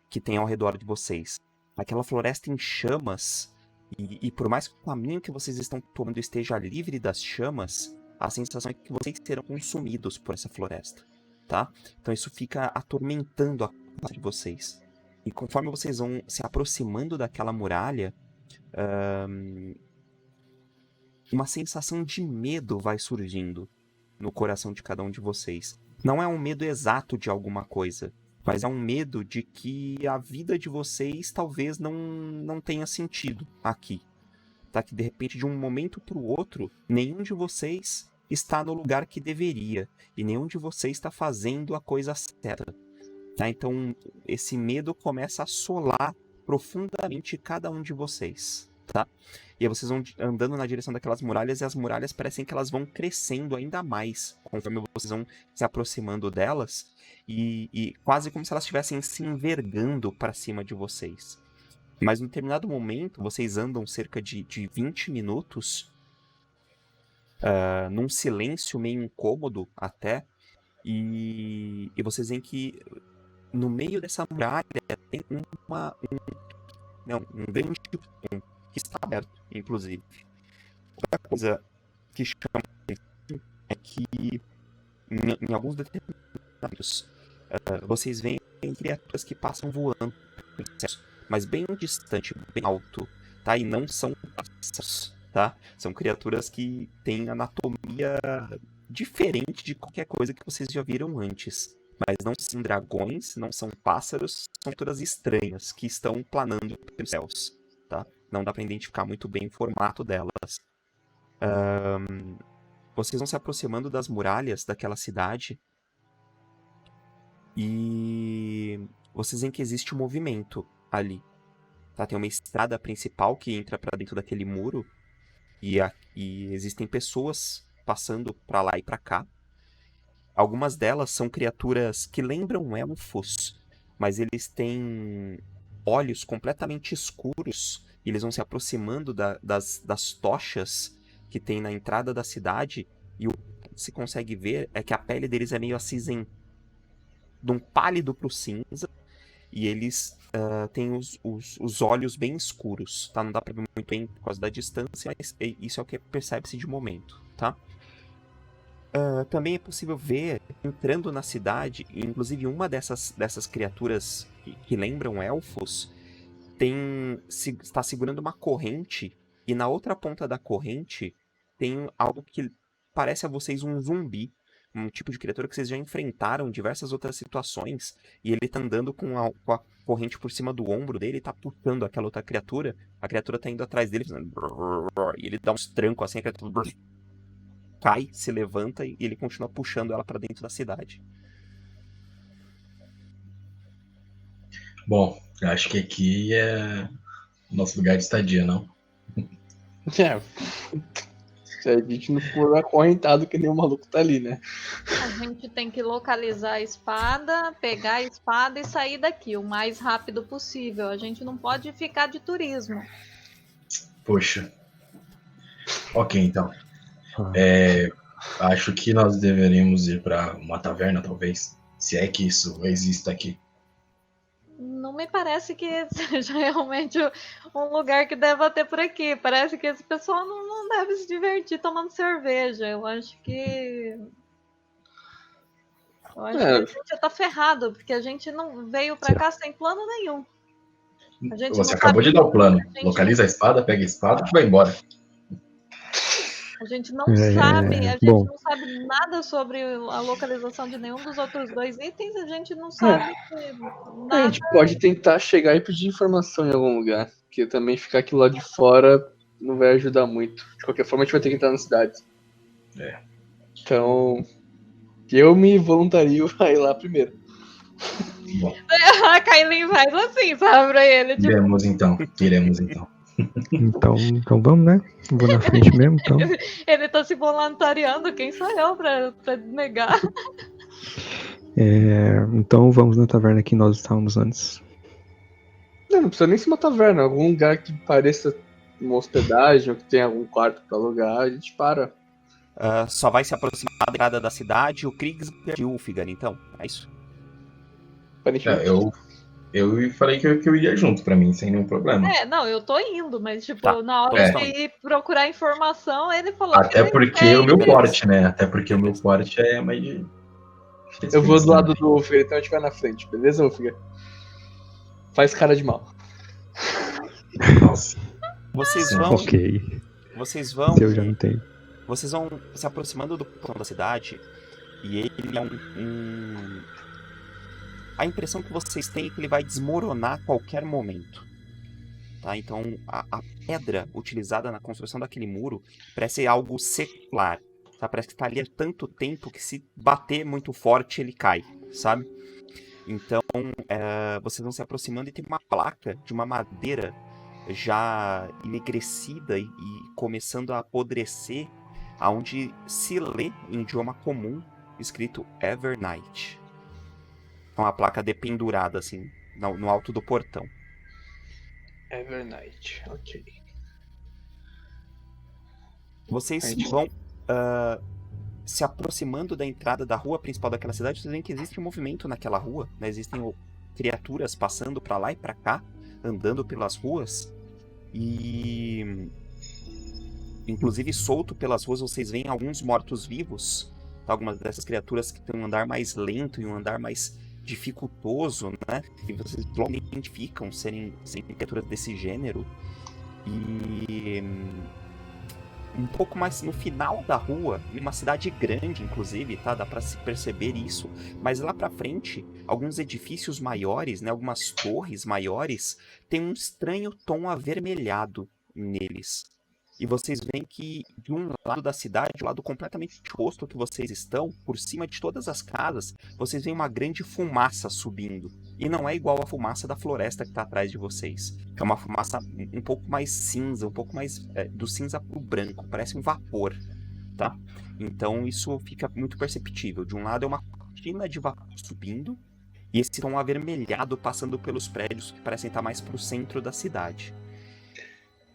que tem ao redor de vocês. Aquela floresta em chamas e por mais que o caminho que vocês estão tomando esteja livre das chamas, a sensação é que vocês serão consumidos por essa floresta. Tá? Então isso fica atormentando a cabeça de vocês. E conforme vocês vão se aproximando daquela muralha, uma sensação de medo vai surgindo no coração de cada um de vocês. Não é um medo exato de alguma coisa, mas é um medo de que a vida de vocês talvez não tenha sentido aqui. Tá? Que de repente, de um momento para o outro, nenhum de vocês está no lugar que deveria, e nenhum de vocês está fazendo a coisa certa. Tá? Então, esse medo começa a assolar profundamente cada um de vocês, tá? E aí vocês vão andando na direção daquelas muralhas e as muralhas parecem que elas vão crescendo ainda mais conforme vocês vão se aproximando delas e quase como se elas estivessem se envergando para cima de vocês. Mas em determinado momento, vocês andam cerca de 20 minutos num silêncio meio incômodo até, e vocês veem que no meio dessa muralha tem um grande portão que está aberto, inclusive. Outra coisa que chama a atenção é que em alguns determinados vocês veem criaturas que passam voando, mas bem distante, bem alto, tá? E não são pássaros, tá? São criaturas que têm anatomia diferente de qualquer coisa que vocês já viram antes. Mas não são dragões, não são pássaros, são criaturas estranhas que estão planando pelos céus, tá? Não dá pra identificar muito bem o formato delas. Vocês vão se aproximando das muralhas daquela cidade e vocês veem que existe um movimento ali. Tá? Tem uma estrada principal que entra pra dentro daquele muro e existem pessoas passando pra lá e pra cá. Algumas delas são criaturas que lembram elfos, mas eles têm olhos completamente escuros e eles vão se aproximando das tochas que tem na entrada da cidade, e o que se consegue ver é que a pele deles é meio acinzentada, de um pálido pro cinza, e eles têm os olhos bem escuros, tá? Não dá pra ver muito bem por causa da distância, mas isso é o que percebe-se de momento, tá? Também é possível ver, entrando na cidade, inclusive uma dessas criaturas que lembram elfos, está segurando uma corrente, e na outra ponta da corrente tem algo que parece a vocês um zumbi, um tipo de criatura que vocês já enfrentaram em diversas outras situações, e ele tá andando com a corrente por cima do ombro dele e tá puxando aquela outra criatura, a criatura tá indo atrás dele, fazendo e ele dá uns trancos assim, a criatura cai, se levanta e ele continua puxando ela pra dentro da cidade. Bom, eu acho que aqui é nosso lugar de estadia, não? Se a gente não for acorrentado que nem o maluco tá ali, né? A gente tem que localizar a espada, pegar a espada e sair daqui o mais rápido possível. A gente não pode ficar de turismo. Poxa. Ok, então. Acho que nós deveríamos ir para uma taverna, talvez. Se é que isso existe aqui. Não me parece que seja realmente um lugar que deva ter por aqui. Parece que esse pessoal não deve se divertir tomando cerveja. Eu acho que a gente tá ferrado, porque a gente não veio pra cá sem plano nenhum. Você acabou de dar o plano. Localiza a espada, pega a espada e vai embora. A gente não sabe, não sabe nada sobre a localização de nenhum dos outros dois itens, a gente não sabe nada. A gente pode tentar chegar e pedir informação em algum lugar, porque também ficar aqui lá de fora não vai ajudar muito. De qualquer forma, a gente vai ter que entrar na cidade. Então, eu me voluntario a ir lá primeiro. Bom. A Kailin faz assim, sabe, pra ele. Tipo... Iremos então. Então vamos, né? Vou na frente mesmo, então. Ele tá se voluntariando, quem sou eu pra negar? Então vamos na taverna que nós estávamos antes. Não precisa nem ser uma taverna, algum lugar que pareça uma hospedagem, ou que tenha algum quarto pra alugar, a gente para. Só vai se aproximar da entrada da cidade o Kriegs e o Ulfgar, então. É isso. Eu falei que eu ia junto pra mim, sem nenhum problema. Não, eu tô indo, mas tipo, Tá, na hora de ir procurar informação, ele falou Até porque o meu porte, né? Até porque o meu porte é mais de... Eu vou do lado do Ulfgar, então a gente vai na frente, beleza, Ulfgar? Faz cara de mal. Nossa. Vocês vão... Ok. Vocês vão... Eu já não tenho. Vocês vão se aproximando do portão da cidade e ele é A impressão que vocês têm é que ele vai desmoronar a qualquer momento. Tá? Então, a pedra utilizada na construção daquele muro parece algo secular. Tá? Parece que está ali há tanto tempo que se bater muito forte ele cai, sabe? Então, vocês vão se aproximando e tem uma placa de uma madeira já enegrecida e começando a apodrecer, aonde se lê em idioma comum, escrito Evernight. É uma placa dependurada, assim, no alto do portão. Evernight, ok. Vocês vão se aproximando da entrada da rua principal daquela cidade. Vocês veem que existe um movimento naquela rua, né? Existem criaturas passando pra lá e pra cá, andando pelas ruas. E inclusive solto pelas ruas vocês veem alguns mortos-vivos, tá? Algumas dessas criaturas que têm um andar mais lento e um andar mais dificultoso, né? E vocês logo identificam serem criaturas desse gênero. E um pouco mais no final da rua, em uma cidade grande, inclusive, tá? Dá pra se perceber isso. Mas lá pra frente, alguns edifícios maiores, né? Algumas torres maiores, tem um estranho tom avermelhado neles. E vocês veem que de um lado da cidade, o lado completamente oposto que vocês estão, por cima de todas as casas, vocês veem uma grande fumaça subindo. E não é igual a fumaça da floresta que está atrás de vocês. É uma fumaça um pouco mais cinza, um pouco mais do cinza pro branco, parece um vapor, tá? Então isso fica muito perceptível. De um lado é uma cortina de vapor subindo, e esse tom avermelhado passando pelos prédios que parecem estar mais pro centro da cidade.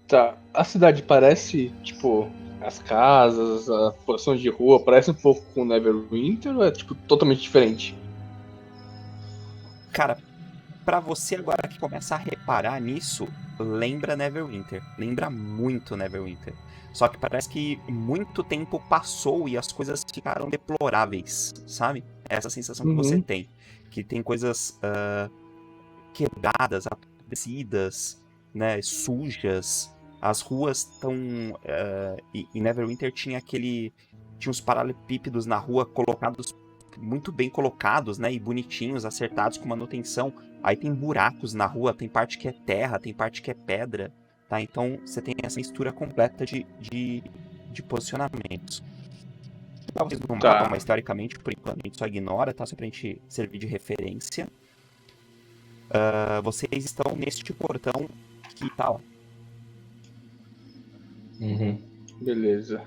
Tá, a cidade parece, tipo, as casas, a posição de rua, parece um pouco com Neverwinter ou é, tipo, totalmente diferente? Cara, pra você agora que começa a reparar nisso, lembra Neverwinter. Lembra muito Neverwinter. Só que parece que muito tempo passou e as coisas ficaram deploráveis, sabe? É essa sensação que você tem. Que tem coisas quebradas, apodrecidas, né, sujas. As ruas estão... em Neverwinter tinha uns paralelepípedos na rua colocados, muito bem colocados, né, e bonitinhos, acertados com manutenção. Aí tem buracos na rua, tem parte que é terra, tem parte que é pedra, tá? Então você tem essa mistura completa de posicionamentos. Talvez no mapa, mas teoricamente, por enquanto, a gente só ignora, tá? Só pra gente servir de referência. Vocês estão neste portão que tá, ó. Beleza.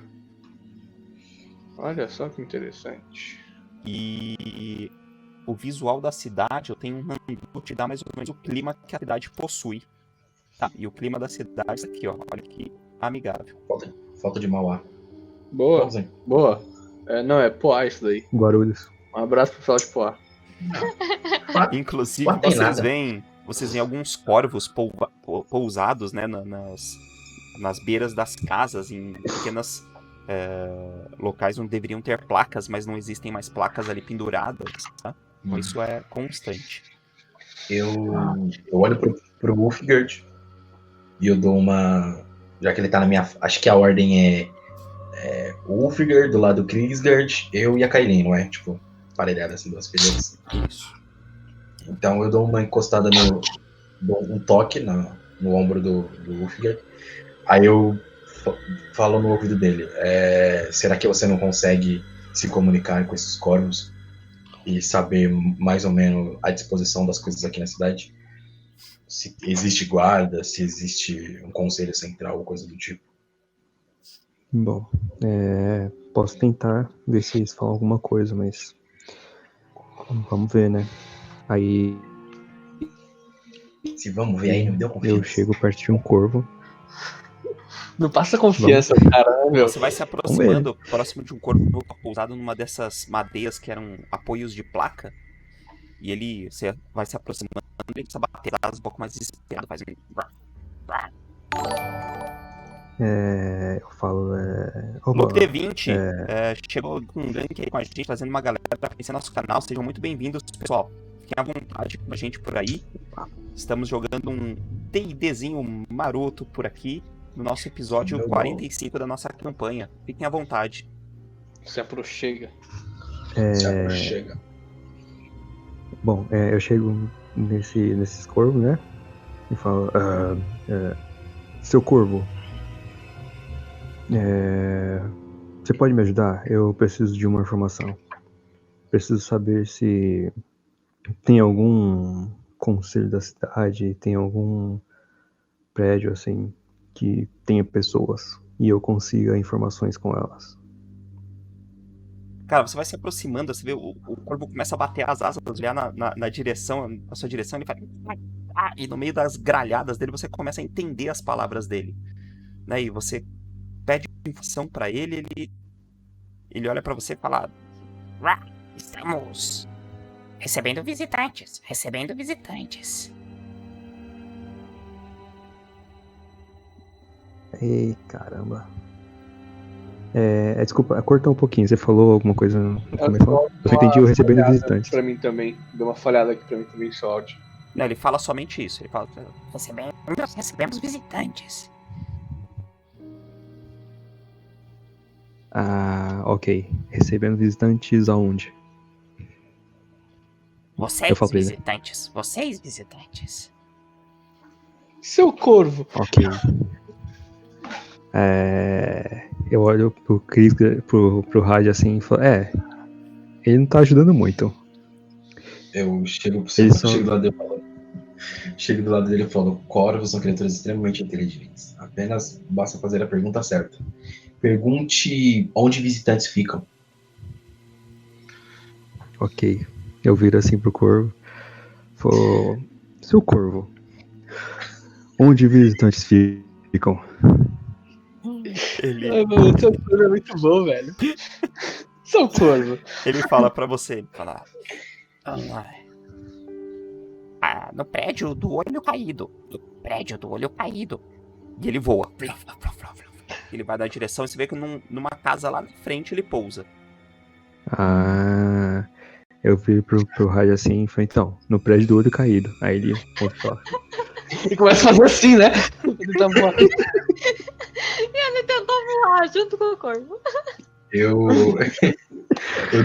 Olha só que interessante. E o visual da cidade, eu tenho vou te dar mais ou menos o clima que a cidade possui. Tá, e o clima da cidade é isso aqui, ó. Olha que amigável. Falta de Mauá. Boa, boa. Não, é Poá isso daí. Guarulhos. Um abraço pro pessoal de Poá. Inclusive, vocês veem alguns corvos pousados, né, nas beiras das casas, em pequenas locais onde deveriam ter placas, mas não existem mais placas ali penduradas, tá? Isso é constante. Eu olho pro Wolfgard e eu dou uma... Já que ele tá na minha... Acho que a ordem é o Wolfgard, do lado do Krigsgard, eu e a Kailin, não é? Tipo, parelhada assim, duas filhas. Isso. Então eu dou uma encostada dou um toque no ombro do Wolfgard. Aí eu falo no ouvido dele, será que você não consegue se comunicar com esses corvos e saber mais ou menos a disposição das coisas aqui na cidade? Se existe guarda, se existe um conselho central ou coisa do tipo? Bom, posso tentar ver se eles falam alguma coisa, mas vamos ver, né? Aí... Se vamos ver aí, não me deu confiança. Eu chego perto de um corvo. Não passa confiança, cara, meu. Você vai se aproximando próximo de um corpo pousado numa dessas madeiras que eram apoios de placa. E você vai se aproximando e ele precisa bater um pouco mais desesperado. Faz eu falo... Luke D20 chegou com um gank aí com a gente, trazendo uma galera pra conhecer nosso canal. Sejam muito bem-vindos, pessoal. Fiquem à vontade com a gente por aí. Estamos jogando um D&Dzinho maroto por aqui, no nosso episódio 45 da nossa campanha. Fiquem à vontade. Se aproxega. Se aproxega. Bom, eu chego nesses corvos, né? E falo... seu corvo... você pode me ajudar? Eu preciso de uma informação. Preciso saber se Tem algum conselho da cidade, tem algum prédio assim que tenha pessoas e eu consiga informações com elas? Cara, você vai se aproximando, você vê o corvo começa a bater as asas, olhar na direção, na sua direção, ele fala... E no meio das gralhadas dele, você começa a entender as palavras dele. Né? E você pede informação pra ele, ele olha pra você e fala... Estamos recebendo visitantes. Ei, caramba. Desculpa, cortou um pouquinho. Você falou alguma coisa no começo? Eu só entendi o recebendo visitantes. Pra mim também. Deu uma falhada aqui pra mim também, seu áudio. Não, ele fala somente isso. Ele fala... Recebemos visitantes. Ah, ok. Recebendo visitantes aonde? Vocês visitantes. Seu corvo. Ok. Eu olho pro Chris, pro rádio assim e falo, ele não tá ajudando muito. Eu chego pro Eles chego do lado dele e falo. Chego do lado dele e falo, corvos são criaturas extremamente inteligentes. Apenas basta fazer a pergunta certa. Pergunte onde visitantes ficam. Ok. Eu viro assim pro corvo. Falo, seu corvo, onde visitantes ficam? Ai, mano, seu corvo é muito bom, velho. Seu corvo. Ele fala pra você, ele fala... No prédio do olho caído. E ele voa. Ele vai na direção e você vê que numa casa lá na frente ele pousa. Ah, eu viro pro rádio assim e falo, então, no prédio do olho caído. Aí ele fala. Ele começa a fazer assim, né? Ele tá voando. E ele tentou voar junto com o corvo. Eu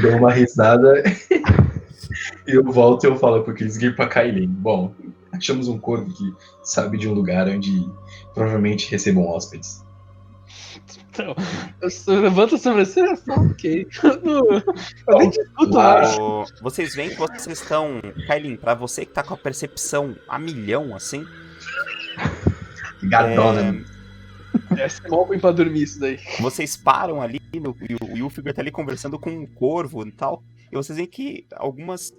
dou uma risada e eu volto e eu falo pro Chris ir pra Kailin. Bom, achamos um corvo que sabe de um lugar onde provavelmente recebam hóspedes. Então, eu levanto a sobrancelha e falo, ok. Eu nem discuto mais. Vocês veem que vocês estão... Kailin, pra você que tá com a percepção a milhão, assim... Gadona. Deve ser mal pra dormir isso daí. Vocês param ali, e o Ylfgar tá ali conversando com um corvo e tal, e vocês veem que algumas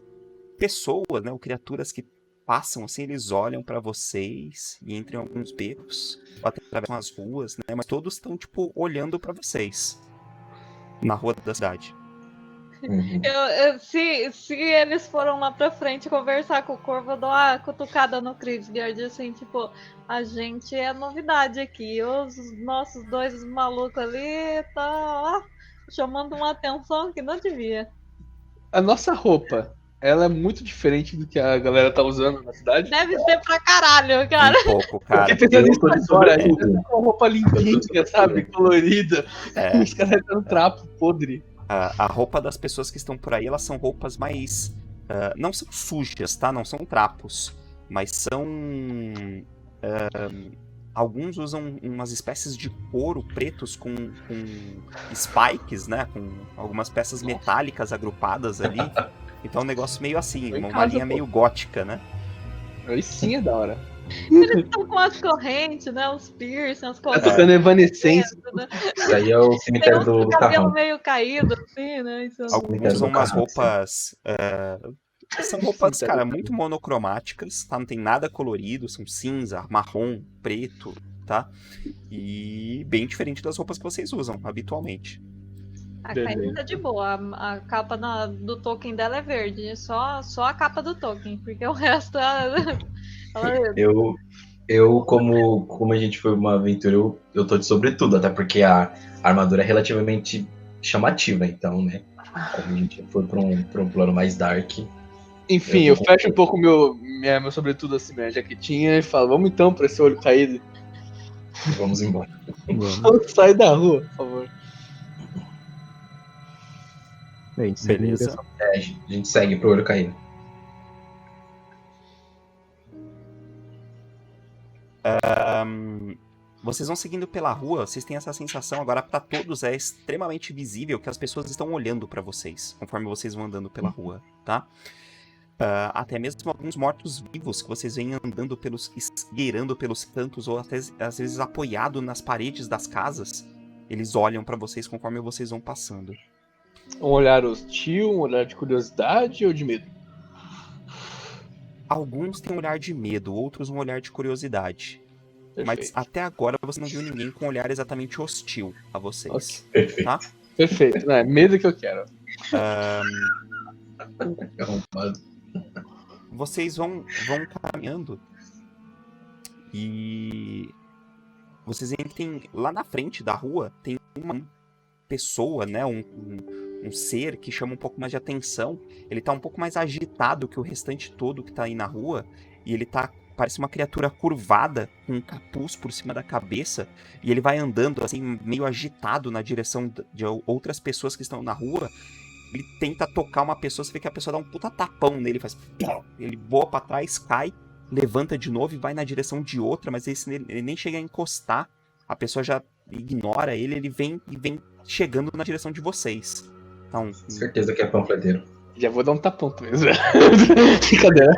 pessoas, né, ou criaturas que passam, assim, eles olham pra vocês e entram em alguns becos, ou até atravessam as ruas, né, mas todos estão, tipo, olhando pra vocês na rua da cidade. Uhum. Se eles foram lá pra frente conversar com o corvo, eu dou uma cutucada no Krivgard, assim, tipo, a gente é novidade aqui. Os nossos dois malucos ali tá chamando uma atenção que não devia. A nossa roupa, ela é muito diferente do que a galera tá usando na cidade? Deve ser pra caralho, cara. Um pouco, cara. Porque pensando nisso tô de agora, a gente sobretudo. tá com uma roupa limpinha, sabe? Colorida. É. Os caras estão trapo podre. A roupa das pessoas que estão por aí, elas são roupas mais... não são sujas, tá? Não são trapos. Mas são... alguns usam umas espécies de couro pretos com spikes, né? Com algumas peças metálicas agrupadas ali. Então é um negócio meio assim, Tô em uma casa, linha pô. meio gótica, né? Aí sim é da hora. Eles estão com as correntes, né? Os piercing, as Tá correntes. tocando evanescência. Né? Isso aí é o Tem cemitério uns do com o cabelo carrão. meio caído, assim, né? Isso. Alguns usam umas carro, roupas... são roupas, cara, muito monocromáticas, tá? Não tem nada colorido, são cinza, marrom, preto, tá? E bem diferente das roupas que vocês usam habitualmente. A Kailin tá de boa. A capa do token dela é verde. Só a capa do token, porque o resto ela Eu como a gente foi uma aventura, eu tô de sobretudo, até porque a armadura é relativamente chamativa, então, né? Como a gente foi pra um plano mais dark. Enfim, eu fecho um pouco meu sobretudo assim, minha jaquetinha e falo, vamos então pra esse olho caído. Vamos embora. Vamos. Sai da rua, por favor. Bem, segue em Beleza. direção. A gente segue pro olho caído. Vocês vão seguindo pela rua, vocês têm essa sensação agora pra todos, é extremamente visível que as pessoas estão olhando pra vocês, conforme vocês vão andando pela rua, tá? Até mesmo alguns mortos-vivos que vocês veem andando esgueirando pelos cantos ou até às vezes apoiado nas paredes das casas, eles olham pra vocês conforme vocês vão passando. Um olhar hostil, um olhar de curiosidade ou de medo? Alguns têm um olhar de medo, outros um olhar de curiosidade. Perfeito. Mas até agora você não viu ninguém com um olhar exatamente hostil a vocês. Perfeito. Tá? Perfeito, não é medo que eu quero. Vocês vão caminhando e vocês veem que tem lá na frente da rua tem uma pessoa, né, um ser que chama um pouco mais de atenção. Ele tá um pouco mais agitado que o restante todo que tá aí na rua e ele parece uma criatura curvada com um capuz por cima da cabeça e ele vai andando assim meio agitado na direção de outras pessoas que estão na rua. Ele tenta tocar uma pessoa, você vê que a pessoa dá um puta tapão nele, faz... Ele voa pra trás, cai, levanta de novo e vai na direção de outra, mas ele nem chega a encostar. A pessoa já ignora ele vem chegando na direção de vocês. Então, Certeza que é panfleteiro. Já vou dar um tapão mesmo. Brincadeira.